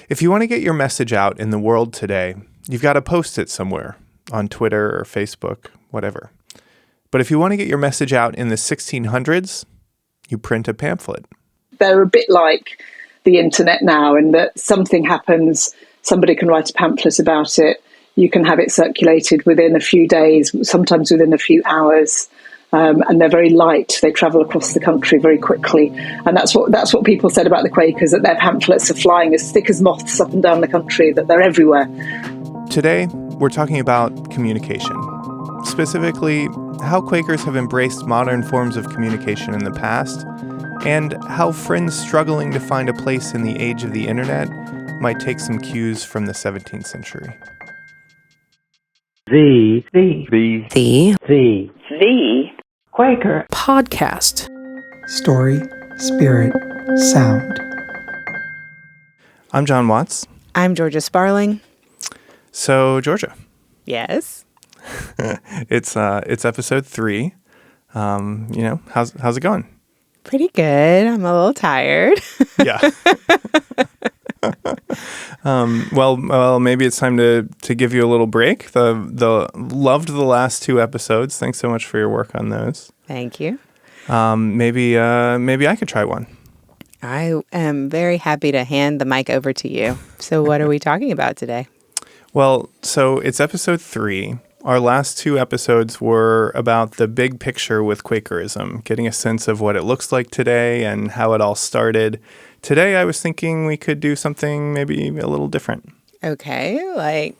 If you want to get your message out in the world today, you've got to post it somewhere on Twitter or Facebook, whatever. But if you want to get your message out in the 1600s, you print a pamphlet. They're a bit like the internet now in that something happens, somebody can write a pamphlet about it, you can have it circulated within a few days, sometimes within a few hours, and they're very light. They travel across the country very quickly. And that's what people said about the Quakers, that their pamphlets are flying as thick as moths up and down the country, that they're everywhere. Today, we're talking about communication. Specifically, how Quakers have embraced modern forms of communication in the past, and how friends struggling to find a place in the age of the internet might take some cues from the 17th century. Thee Quaker Podcast. Story, spirit, sound. I'm Jon Watts. I'm Georgia Sparling. So, Georgia. Yes? It's episode 3. How's it going? Pretty good. I'm a little tired. Yeah. Well, maybe it's time to give you a little break. The loved the last 2 episodes. Thanks so much for your work on those. Thank you. Maybe I could try one. I am very happy to hand the mic over to you. So what are we talking about today? Well, so it's episode 3. Our last 2 episodes were about the big picture with Quakerism, getting a sense of what it looks like today and how it all started. Today, I was thinking we could do something maybe a little different. Okay,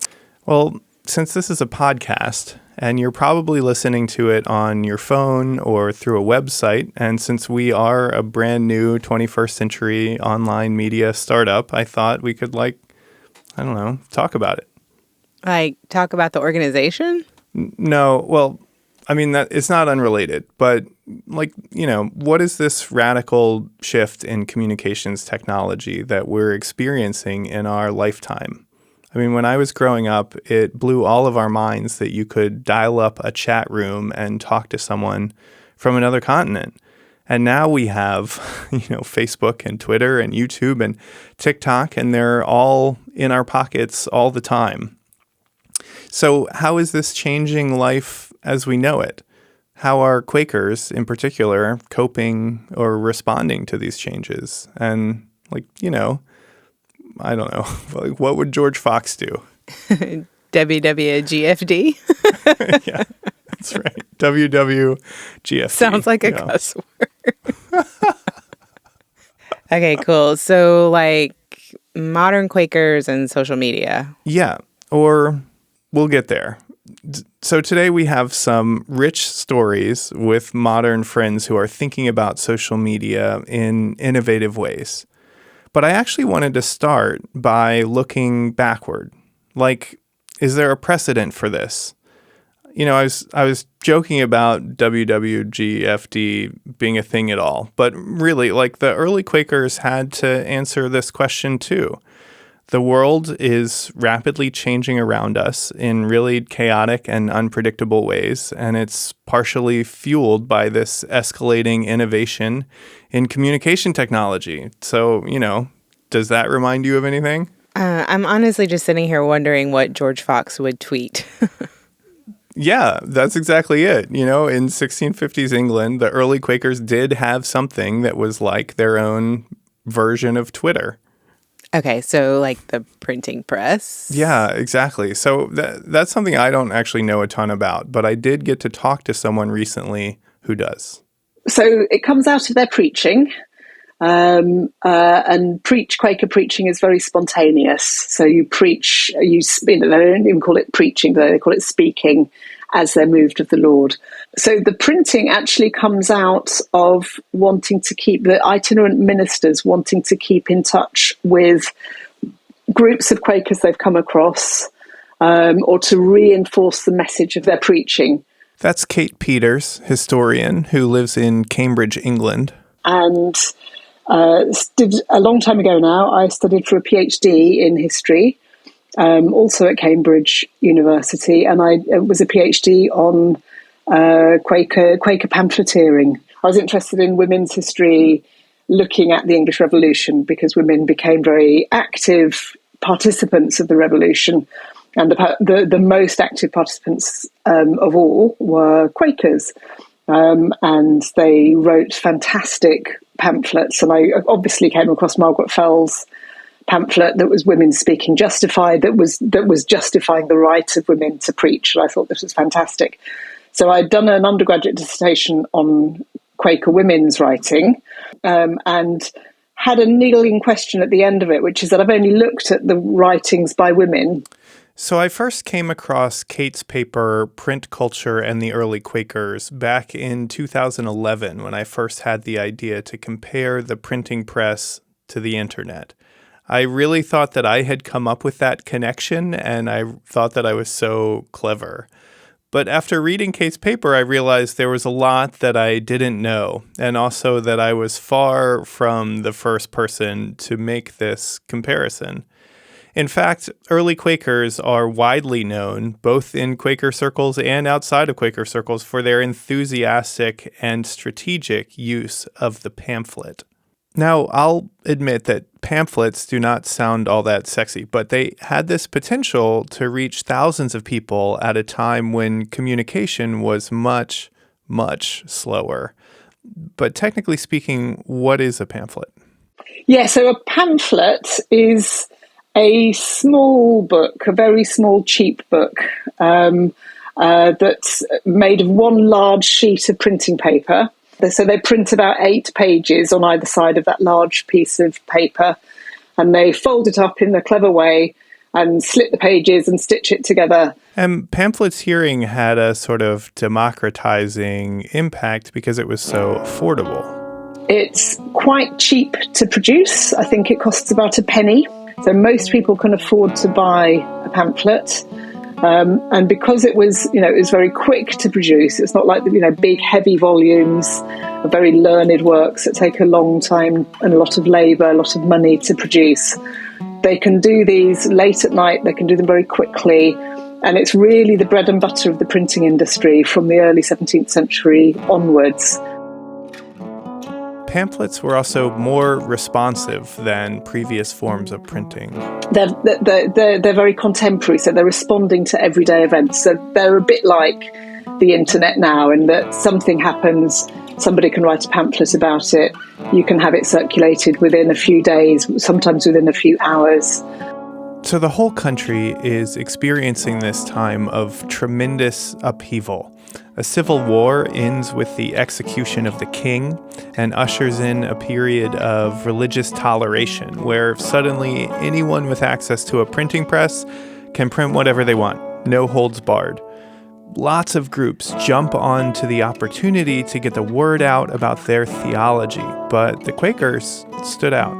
Well, since this is a podcast, and you're probably listening to it on your phone or through a website, and since we are a brand new 21st century online media startup, I thought we could, talk about it. Talk about the organization? No, well, I mean, that it's not unrelated, but what is this radical shift in communications technology that we're experiencing in our lifetime? I mean, when I was growing up, it blew all of our minds that you could dial up a chat room and talk to someone from another continent. And now we have, Facebook and Twitter and YouTube and TikTok, and they're all in our pockets all the time. So how is this changing life as we know it? How are Quakers, in particular, coping or responding to these changes? And, I don't know. What would George Fox do? WWGFD? Yeah, that's right. WWGFD. Sounds like a cuss word. Okay, cool. So, modern Quakers and social media. Yeah, or we'll get there. So today we have some rich stories with modern friends who are thinking about social media in innovative ways. But I actually wanted to start by looking backward. Is there a precedent for this? I was joking about WWGFD being a thing at all, but really, the early Quakers had to answer this question too. The world is rapidly changing around us in really chaotic and unpredictable ways, and it's partially fueled by this escalating innovation in communication technology. So, does that remind you of anything? I'm honestly just sitting here wondering what George Fox would tweet. Yeah, that's exactly it. In 1650s England, the early Quakers did have something that was like their own version of Twitter. Okay, so the printing press? Yeah, exactly. So that's something I don't actually know a ton about, but I did get to talk to someone recently who does. So it comes out of their preaching, and Quaker preaching is very spontaneous. So you preach, they don't even call it preaching, they call it speaking as they're moved of the Lord. So the printing actually comes out of wanting to keep the itinerant ministers wanting to keep in touch with groups of Quakers they've come across, or to reinforce the message of their preaching. That's Kate Peters, historian, who lives in Cambridge, England. And a long time ago now, I studied for a PhD in history, also at Cambridge University, and it was a PhD on Quaker pamphleteering. I was interested in women's history, looking at the English Revolution, because women became very active participants of the revolution. And the most active participants of all were Quakers. And they wrote fantastic pamphlets. And I obviously came across Margaret Fell's pamphlet that was Women Speaking Justified, that was justifying the right of women to preach. And I thought this was fantastic. So I'd done an undergraduate dissertation on Quaker women's writing, and had a niggling question at the end of it, which is that I've only looked at the writings by women. So I first came across Kate's paper, Print Culture and the Early Quakers, back in 2011 when I first had the idea to compare the printing press to the internet. I really thought that I had come up with that connection, and I thought that I was so clever. But after reading Kate's paper, I realized there was a lot that I didn't know, and also that I was far from the first person to make this comparison. In fact, early Quakers are widely known, both in Quaker circles and outside of Quaker circles, for their enthusiastic and strategic use of the pamphlet. Now, I'll admit that pamphlets do not sound all that sexy, but they had this potential to reach thousands of people at a time when communication was much, much slower. But technically speaking, what is a pamphlet? Yeah, so a pamphlet is a small book, a very small, cheap book, that's made of one large sheet of printing paper. So they print about 8 pages on either side of that large piece of paper, and they fold it up in a clever way and slit the pages and stitch it together. And pamphlets hearing had a sort of democratizing impact because it was so affordable. It's quite cheap to produce. I think it costs about a penny. So most people can afford to buy a pamphlet. And because it was very quick to produce, it's not like the, big, heavy volumes of very learned works that take a long time and a lot of labour, a lot of money to produce. They can do these late at night, they can do them very quickly, and it's really the bread and butter of the printing industry from the early 17th century onwards. Pamphlets were also more responsive than previous forms of printing. They're very contemporary, so they're responding to everyday events. So they're a bit like the internet now, in that something happens, somebody can write a pamphlet about it, you can have it circulated within a few days, sometimes within a few hours. So the whole country is experiencing this time of tremendous upheaval. A civil war ends with the execution of the king and ushers in a period of religious toleration where suddenly anyone with access to a printing press can print whatever they want, no holds barred. Lots of groups jump onto the opportunity to get the word out about their theology, but the Quakers stood out.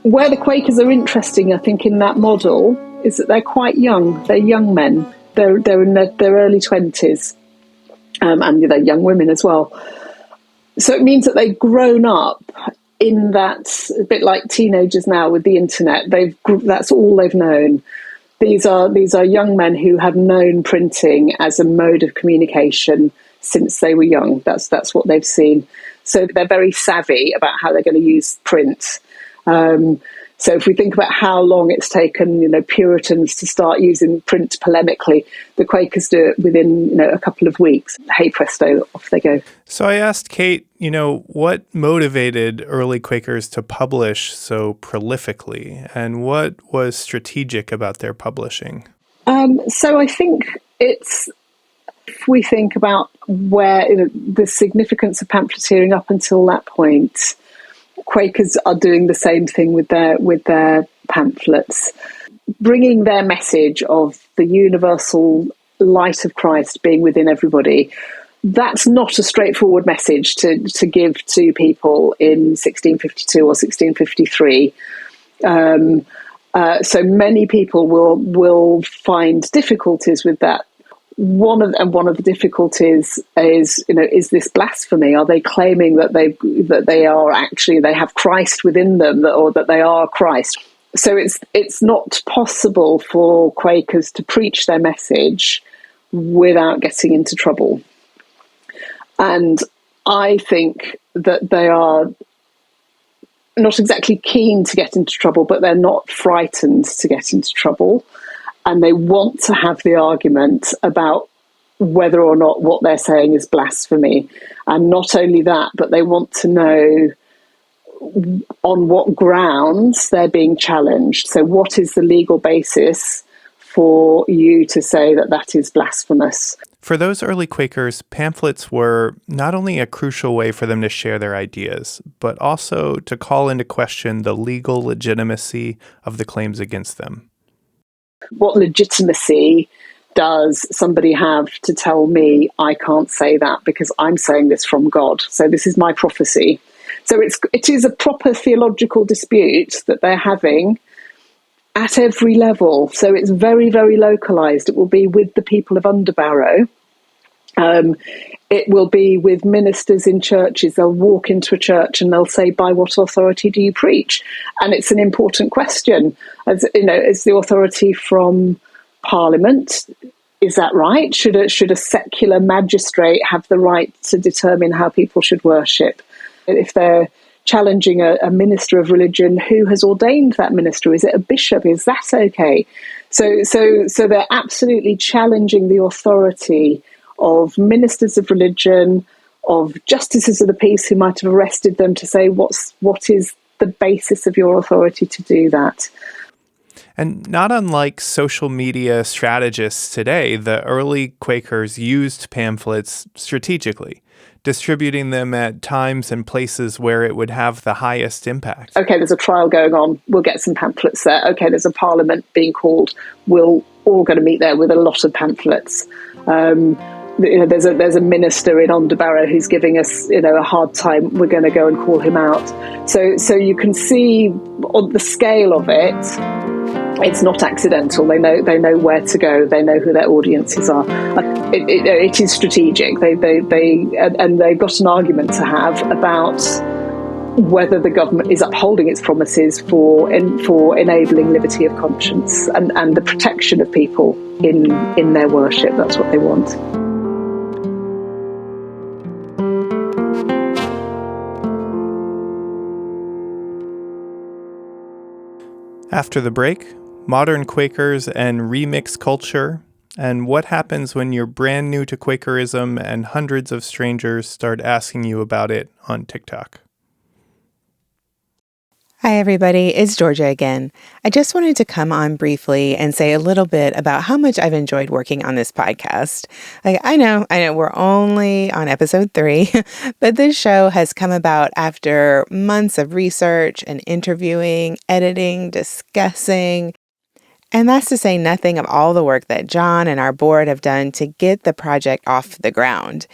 Where the Quakers are interesting, I think, in that model is that they're quite young. They're young men. They're in their early 20s. And they're young women as well. So it means that they've grown up in that, a bit like teenagers now with the internet. That's all they've known. These are young men who have known printing as a mode of communication since they were young. That's what they've seen. So they're very savvy about how they're going to use print. So if we think about how long it's taken, Puritans to start using print polemically, the Quakers do it within, a couple of weeks. Hey presto, off they go. So I asked Kate, what motivated early Quakers to publish so prolifically, and what was strategic about their publishing? So I think if we think about where the significance of pamphleteering up until that point, Quakers are doing the same thing with their pamphlets, bringing their message of the universal light of Christ being within everybody. That's not a straightforward message to give to people in 1652 or 1653. So many people will find difficulties with that. One of the difficulties is this blasphemy? Are they claiming that they have Christ within them, or that they are Christ? So it's not possible for Quakers to preach their message without getting into trouble. And I think that they are not exactly keen to get into trouble, but they're not frightened to get into trouble. And they want to have the argument about whether or not what they're saying is blasphemy. And not only that, but they want to know on what grounds they're being challenged. So what is the legal basis for you to say that that is blasphemous? For those early Quakers, pamphlets were not only a crucial way for them to share their ideas, but also to call into question the legal legitimacy of the claims against them. What legitimacy does somebody have to tell me I can't say that because I'm saying this from God? So this is my prophecy. So it is a proper theological dispute that they're having at every level. So it's very, very localized. It will be with the people of Underbarrow. It will be with ministers in churches. They'll walk into a church and they'll say, by what authority do you preach? And it's an important question. As you know, is the authority from Parliament? Is that right? Should a secular magistrate have the right to determine how people should worship? If they're challenging a minister of religion, who has ordained that minister? Is it a bishop? Is that okay? So they're absolutely challenging the authority of ministers of religion, of justices of the peace who might have arrested them, to say what is the basis of your authority to do that. And not unlike social media strategists today, the early Quakers used pamphlets strategically, distributing them at times and places where it would have the highest impact. Okay, there's a trial going on. We'll get some pamphlets there. Okay, there's a parliament being called. We're all going to meet there with a lot of pamphlets. There's a minister in Underbarrow who's giving us, a hard time. We're going to go and call him out. So you can see on the scale of it. It's not accidental. They know where to go. They know who their audiences are. It is strategic. They've got an argument to have about whether the government is upholding its promises for enabling liberty of conscience and the protection of people in their worship. That's what they want. After the break, modern Quakers and remix culture, and what happens when you're brand new to Quakerism and hundreds of strangers start asking you about it on TikTok. Hi, everybody. It's Georgia again. I just wanted to come on briefly and say a little bit about how much I've enjoyed working on this podcast. I know we're only on episode 3, but this show has come about after months of research and interviewing, editing, discussing. And that's to say nothing of all the work that Jon and our board have done to get the project off the ground.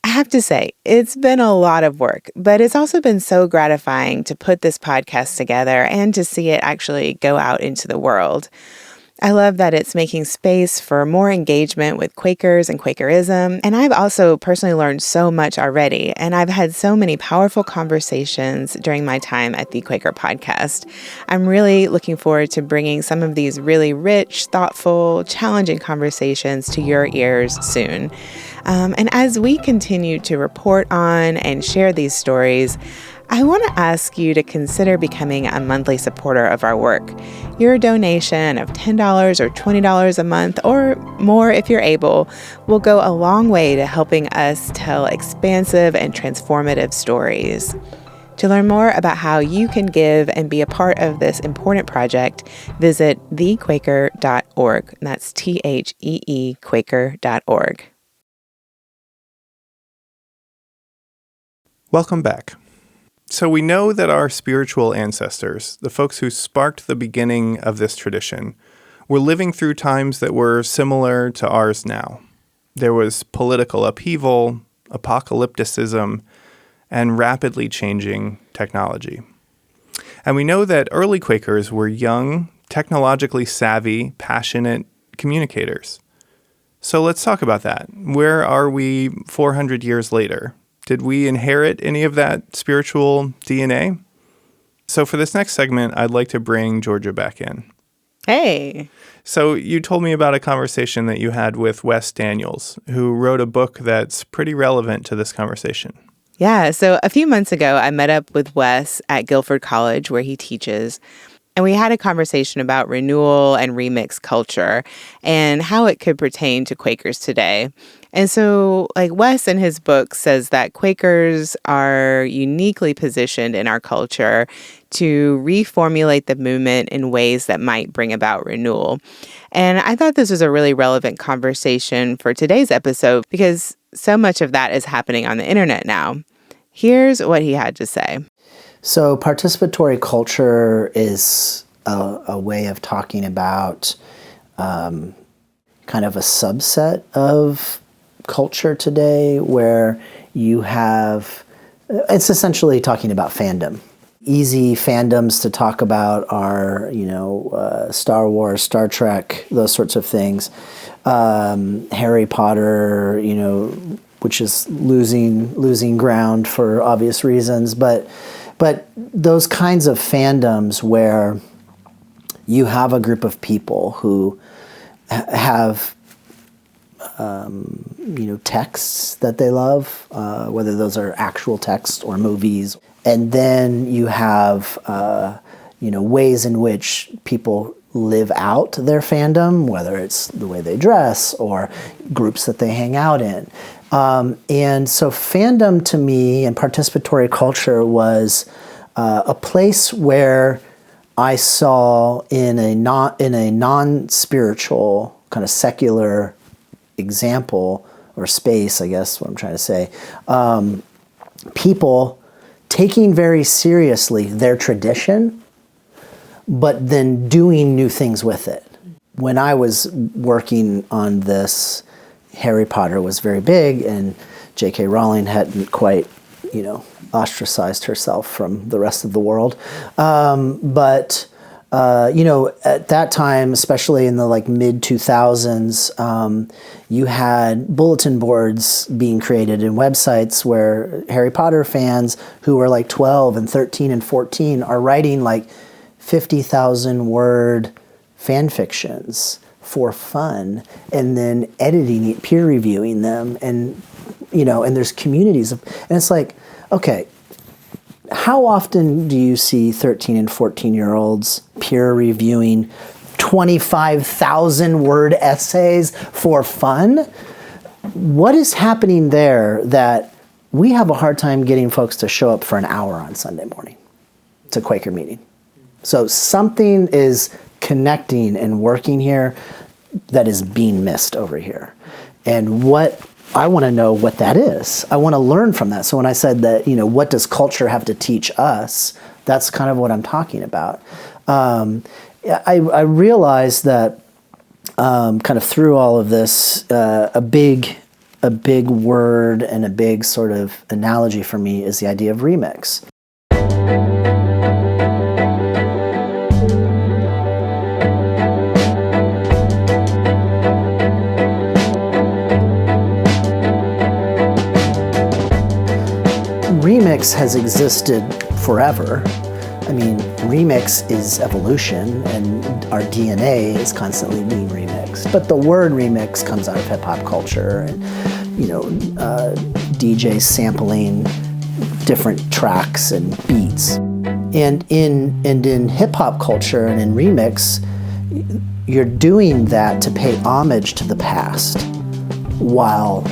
I have to say, it's been a lot of work, but it's also been so gratifying to put this podcast together and to see it actually go out into the world. I love that it's making space for more engagement with Quakers and Quakerism, and I've also personally learned so much already, and I've had so many powerful conversations during my time at Thee Quaker Podcast. I'm really looking forward to bringing some of these really rich, thoughtful, challenging conversations to your ears soon. And as we continue to report on and share these stories, I want to ask you to consider becoming a monthly supporter of our work. Your donation of $10 or $20 a month, or more if you're able, will go a long way to helping us tell expansive and transformative stories. To learn more about how you can give and be a part of this important project, visit thequaker.org. That's THEE Quaker.org. Welcome back. So we know that our spiritual ancestors, the folks who sparked the beginning of this tradition, were living through times that were similar to ours now. There was political upheaval, apocalypticism, and rapidly changing technology. And we know that early Quakers were young, technologically savvy, passionate communicators. So let's talk about that. Where are we 400 years later? Did we inherit any of that spiritual DNA? So for this next segment, I'd like to bring Georgia back in. Hey. So you told me about a conversation that you had with Wes Daniels, who wrote a book that's pretty relevant to this conversation. Yeah, so a few months ago, I met up with Wes at Guilford College, where he teaches, and we had a conversation about renewal and remix culture and how it could pertain to Quakers today. And so, Wes in his book says that Quakers are uniquely positioned in our culture to reformulate the movement in ways that might bring about renewal. And I thought this was a really relevant conversation for today's episode because so much of that is happening on the internet now. Here's what he had to say. So participatory culture is a way of talking about kind of a subset of culture today where you have, it's essentially talking about fandom. Easy fandoms to talk about are, Star Wars, Star Trek, those sorts of things. Harry Potter, which is losing ground for obvious reasons, but those kinds of fandoms where you have a group of people who have texts that they love, whether those are actual texts or movies, and then you have ways in which people live out their fandom, whether it's the way they dress or groups that they hang out in. And so fandom to me and participatory culture was a place where I saw in a non-spiritual kind of secular example or space, I guess what I'm trying to say, people taking very seriously their tradition, but then doing new things with it. When I was working on this, Harry Potter was very big, and J.K. Rowling hadn't quite, ostracized herself from the rest of the world. But at that time, especially in the mid-2000s, you had bulletin boards being created and websites where Harry Potter fans who were 12 and 13 and 14 are writing 50,000-word fan fictions for fun, and then editing it, peer reviewing them, and there's communities of, and it's okay, how often do you see 13 and 14-year-olds peer reviewing 25,000 word essays for fun? What is happening there that we have a hard time getting folks to show up for an hour on Sunday morning to Quaker meeting? So something is connecting and working here that is being missed over here. And what I want to know what that is. I want to learn from that. So when I said that, what does culture have to teach us? That's kind of what I'm talking about. I realized that kind of through all of this, a big word and a big sort of analogy for me is the idea of remix. Remix has existed forever. I mean, remix is evolution, and our DNA is constantly being remixed. But the word remix comes out of hip-hop culture, and DJs sampling different tracks and beats. And in hip-hop culture and in remix, you're doing that to pay homage to the past while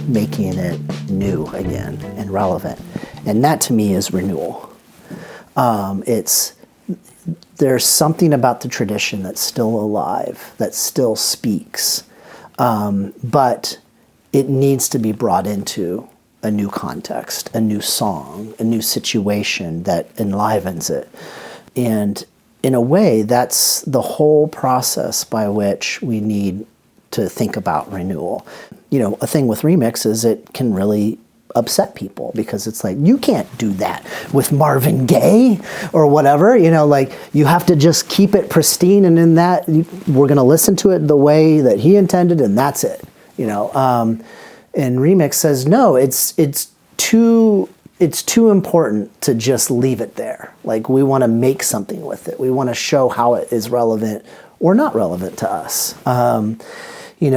making it new again and relevant. And that to me is renewal. There's something about the tradition that's still alive, that still speaks, but it needs to be brought into a new context, a new song, a new situation that enlivens it. And in a way, that's the whole process by which we need to think about renewal. A thing with remix is it can really upset people because it's you can't do that with Marvin Gaye or whatever, you have to just keep it pristine, and in that we're going to listen to it the way that he intended, and that's it, and remix says no, it's too important to just leave it there. We want to make something with it. We want to show how it is relevant or not relevant to us.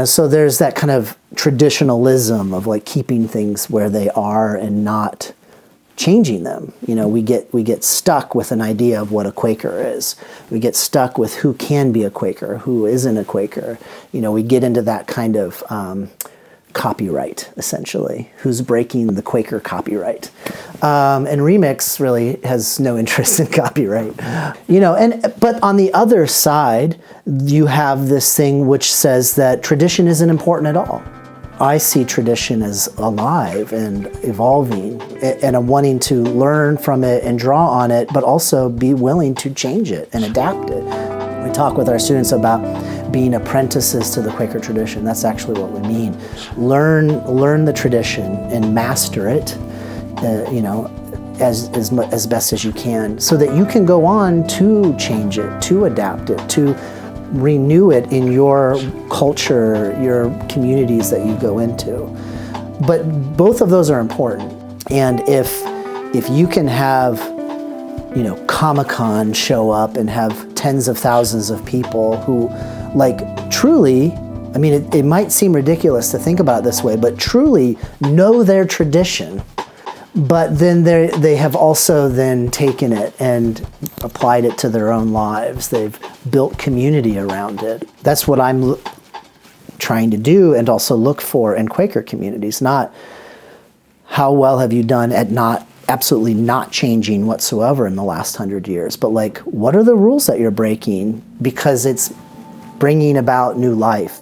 So there's that kind of traditionalism of keeping things where they are and not changing them. We get stuck with an idea of what a Quaker is. We get stuck with who can be a Quaker, who isn't a Quaker. We get into that kind of copyright, essentially. Who's breaking the Quaker copyright? And Remix really has no interest in copyright. But on the other side, you have this thing which says that tradition isn't important at all. I see tradition as alive and evolving, and I'm wanting to learn from it and draw on it, but also be willing to change it and adapt it. We talk with our students about being apprentices to the Quaker tradition. That's actually what we mean. Learn the tradition and master it, as best as you can, so that you can go on to change it, to adapt it, to renew it in your culture, your communities that you go into. But both of those are important. And if you can have, Comic-Con show up and have tens of thousands of people who, truly, it might seem ridiculous to think about it this way, but truly know their tradition, but then they have also then taken it and applied it to their own lives. They've built community around it. That's what I'm trying to do and also look for in Quaker communities. Not how well have you done at absolutely not changing whatsoever in the last 100 years, but what are the rules that you're breaking because it's bringing about new life.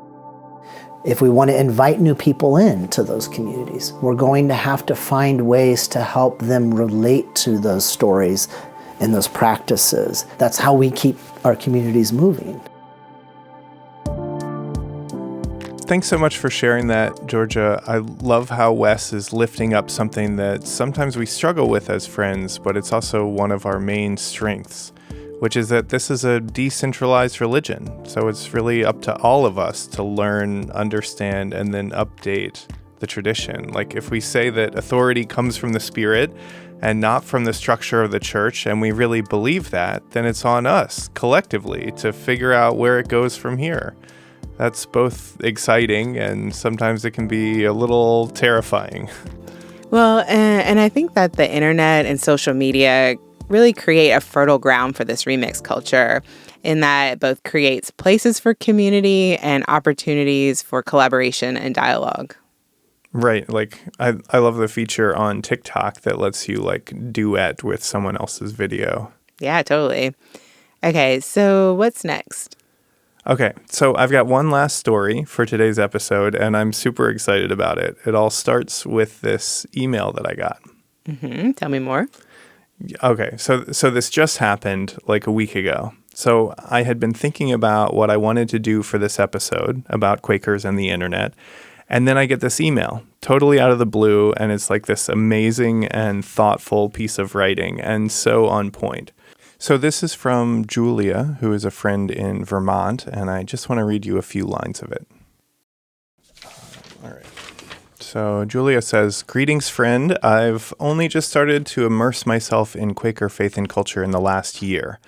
If we want to invite new people into those communities, we're going to have to find ways to help them relate to those stories and those practices. That's how we keep our communities moving. Thanks so much for sharing that, Georgia. I love how Wes is lifting up something that sometimes we struggle with as friends, but it's also one of our main strengths, which is that this is a decentralized religion. So it's really up to all of us to learn, understand, and then update the tradition. If we say that authority comes from the Spirit and not from the structure of the church, and we really believe that, then it's on us collectively to figure out where it goes from here. That's both exciting and sometimes it can be a little terrifying. Well, and I think that the internet and social media really create a fertile ground for this remix culture, in that it both creates places for community and opportunities for collaboration and dialogue. Right. I love the feature on TikTok that lets you duet with someone else's video. Yeah, totally. Okay, so what's next? Okay, so I've got one last story for today's episode, and I'm super excited about it. It all starts with this email that I got. Mm-hmm. Tell me more. Okay, so this just happened a week ago. So I had been thinking about what I wanted to do for this episode about Quakers and the internet, and then I get this email totally out of the blue, and it's this amazing and thoughtful piece of writing, and so on point. So this is from Julia, who is a friend in Vermont, and I just want to read you a few lines of it. All right. So Julia says, "Greetings, friend. I've only just started to immerse myself in Quaker faith and culture in the last year.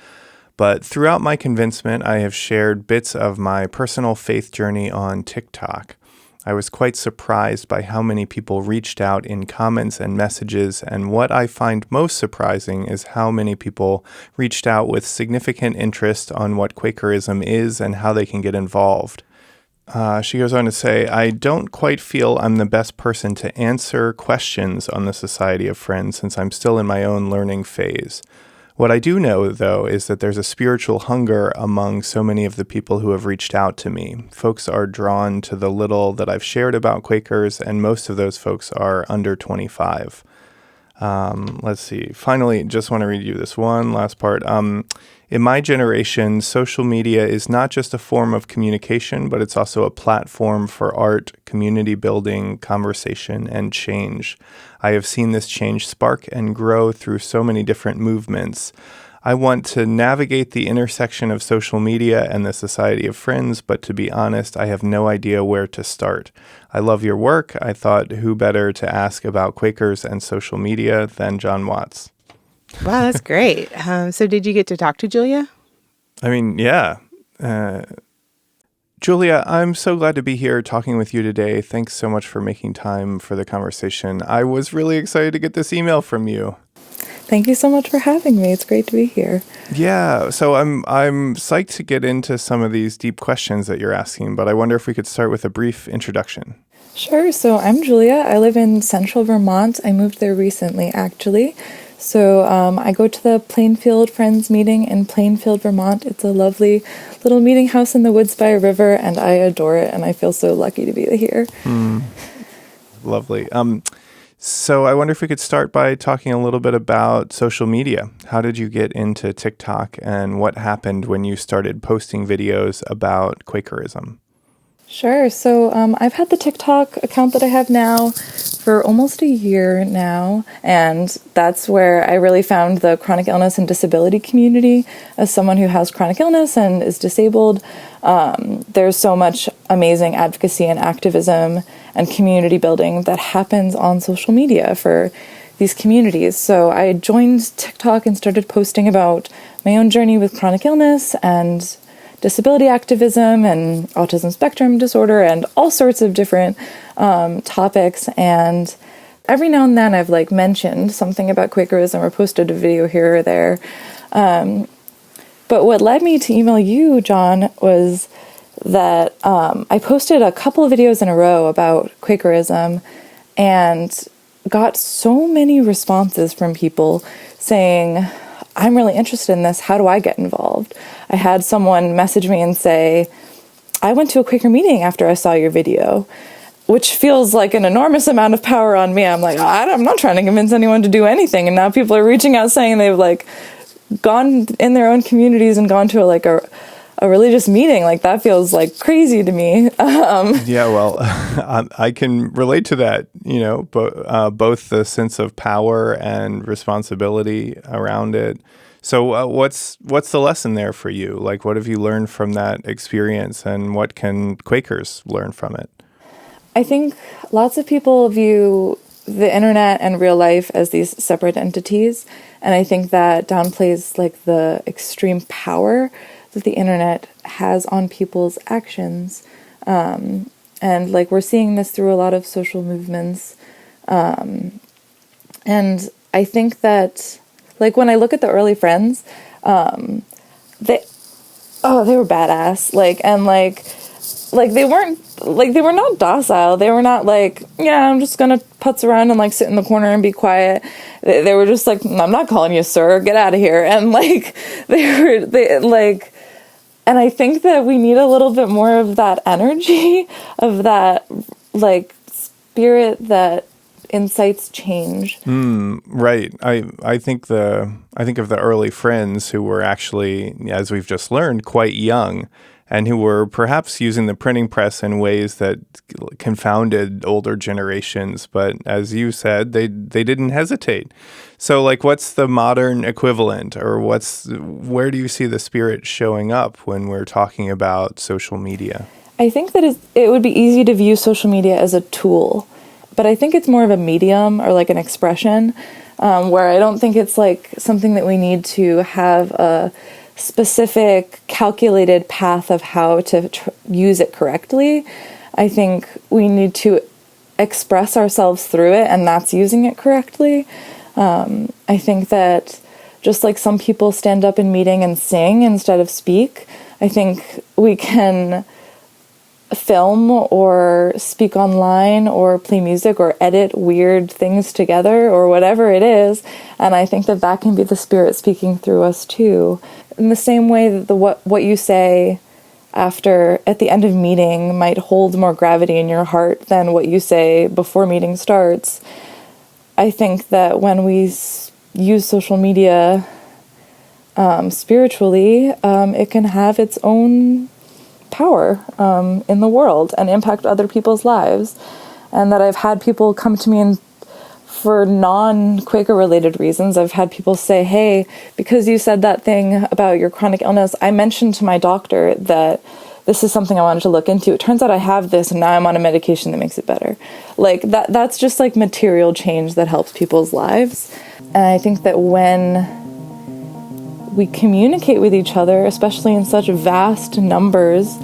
But throughout my convincement, I have shared bits of my personal faith journey on TikTok. I was quite surprised by how many people reached out in comments and messages, and what I find most surprising is how many people reached out with significant interest on what Quakerism is and how they can get involved." She goes on to say, "I don't quite feel I'm the best person to answer questions on the Society of Friends since I'm still in my own learning phase. What I do know, though, is that there's a spiritual hunger among so many of the people who have reached out to me. Folks are drawn to the little that I've shared about Quakers, and most of those folks are under 25. Let's see. Finally, just want to read you this one last part. In my generation, social media is not just a form of communication, but it's also a platform for art, community building, conversation, and change. I have seen this change spark and grow through so many different movements. I want to navigate the intersection of social media and the Society of Friends, but to be honest, I have no idea where to start. I love your work. I thought who better to ask about Quakers and social media than Jon Watts." Wow, that's great. So did you get to talk to Julia? I mean, yeah. Julia, I'm so glad to be here talking with you today. Thanks so much for making time for the conversation. I was really excited to get this email from you. Thank you so much for having me. It's great to be here. Yeah, so I'm psyched to get into some of these deep questions that you're asking, but I wonder if we could start with a brief introduction. Sure. So I'm Julia. I live in central Vermont. I moved there recently, actually. So I go to the Plainfield Friends meeting in Plainfield, Vermont. It's a lovely little meeting house in the woods by a river, and I adore it, and I feel so lucky to be here. Lovely. So I wonder if we could start by talking a little bit about social media. How did you get into TikTok, and what happened when you started posting videos about Quakerism? Sure. So I've had the TikTok account that I have now for almost a year now, and that's where I really found the chronic illness and disability community. As someone who has chronic illness and is disabled, there's so much amazing advocacy and activism and community building that happens on social media for these communities. So I joined TikTok and started posting about my own journey with chronic illness and disability activism and autism spectrum disorder and all sorts of different topics. And every now and then I've mentioned something about Quakerism or posted a video here or there. But what led me to email you, Jon, was that I posted a couple of videos in a row about Quakerism and got so many responses from people saying, I'm really interested in this. How do I get involved? I had someone message me and say, I went to a Quaker meeting after I saw your video, which feels like an enormous amount of power on me. I'm like, I'm not trying to convince anyone to do anything. And now people are reaching out saying they've gone in their own communities and gone to a religious meeting. That feels crazy to me. Yeah, well, I can relate to that, both the sense of power and responsibility around it. So what's the lesson there for you? What have you learned from that experience, and what can Quakers learn from it? I think lots of people view the internet and real life as these separate entities, and I think that downplays the extreme power that the internet has on people's actions. And we're seeing this through a lot of social movements. And I think that when I look at the early friends, they were badass. They were not docile. They were not I'm just gonna putz around and sit in the corner and be quiet. They were just I'm not calling you sir, get out of here. And and I think that we need a little bit more of that energy, of that spirit that incites change. Right. I think of the early friends who were actually, as we've just learned, quite young, and who were perhaps using the printing press in ways that confounded older generations. But as you said, they didn't hesitate. So what's the modern equivalent, or where do you see the spirit showing up when we're talking about social media? I think that it would be easy to view social media as a tool, but I think it's more of a medium or an expression, where I don't think it's something that we need to have a specific calculated path of how to use it correctly. I think we need to express ourselves through it, and that's using it correctly. I think that just some people stand up in meeting and sing instead of speak, I think we can film or speak online or play music or edit weird things together or whatever it is, and I think that can be the spirit speaking through us too. In the same way that what you say at the end of meeting might hold more gravity in your heart than what you say before meeting starts, I think that when we use social media spiritually, it can have its own power in the world and impact other people's lives. And that I've had people come to me and for non-Quaker related reasons, I've had people say, hey, because you said that thing about your chronic illness, I mentioned to my doctor that this is something I wanted to look into. It turns out I have this and now I'm on a medication that makes it better. That's just material change that helps people's lives. And I think that when we communicate with each other, especially in such vast numbers,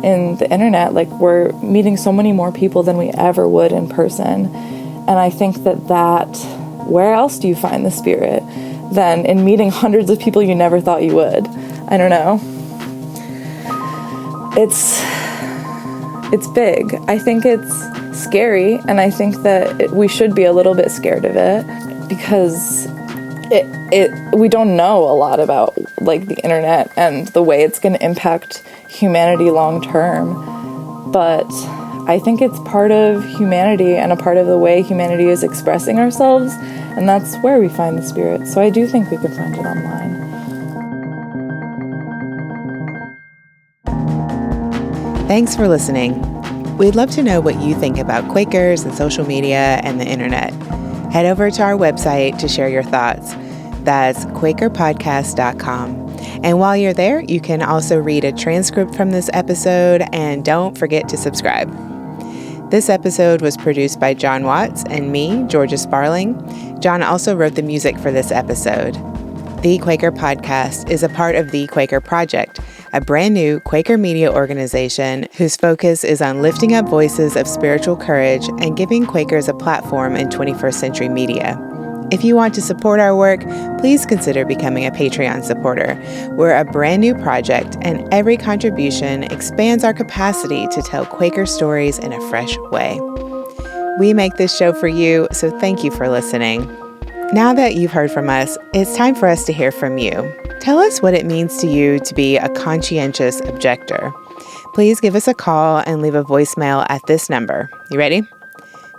in the internet, like, we're meeting so many more people than we ever would in person. And I think that where else do you find the Spirit than in meeting hundreds of people you never thought you would? I don't know. It's big. I think it's scary, and I think that we should be a little bit scared of it, because we don't know a lot about, like, the internet and the way it's going to impact humanity long term. But I think it's part of humanity and a part of the way humanity is expressing ourselves, and that's where we find the Spirit. So I do think we can find it online. Thanks for listening. We'd love to know what you think about Quakers and social media and the internet. Head over to our website to share your thoughts. That's QuakerPodcast.com. And while you're there, you can also read a transcript from this episode, and don't forget to subscribe. This episode was produced by Jon Watts and me, Georgia Sparling. Jon also wrote the music for this episode. The Quaker Podcast is a part of Thee Quaker Project, a brand new Quaker media organization whose focus is on lifting up voices of spiritual courage and giving Quakers a platform in 21st century media. If you want to support our work, please consider becoming a Patreon supporter. We're a brand new project, and every contribution expands our capacity to tell Quaker stories in a fresh way. We make this show for you, so thank you for listening. Now that you've heard from us, it's time for us to hear from you. Tell us what it means to you to be a conscientious objector. Please give us a call and leave a voicemail at this number. You ready?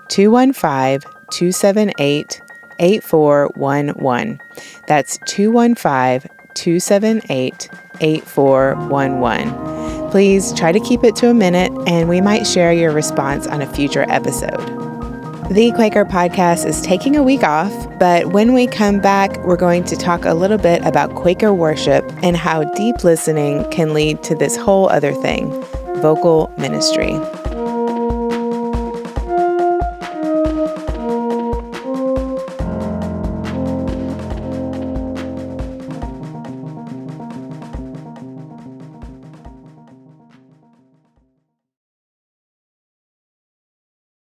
215-278-8411. That's 215-278-8411. Please try to keep it to a minute, and we might share your response on a future episode. The Quaker Podcast is taking a week off, but when we come back, we're going to talk a little bit about Quaker worship and how deep listening can lead to this whole other thing, vocal ministry.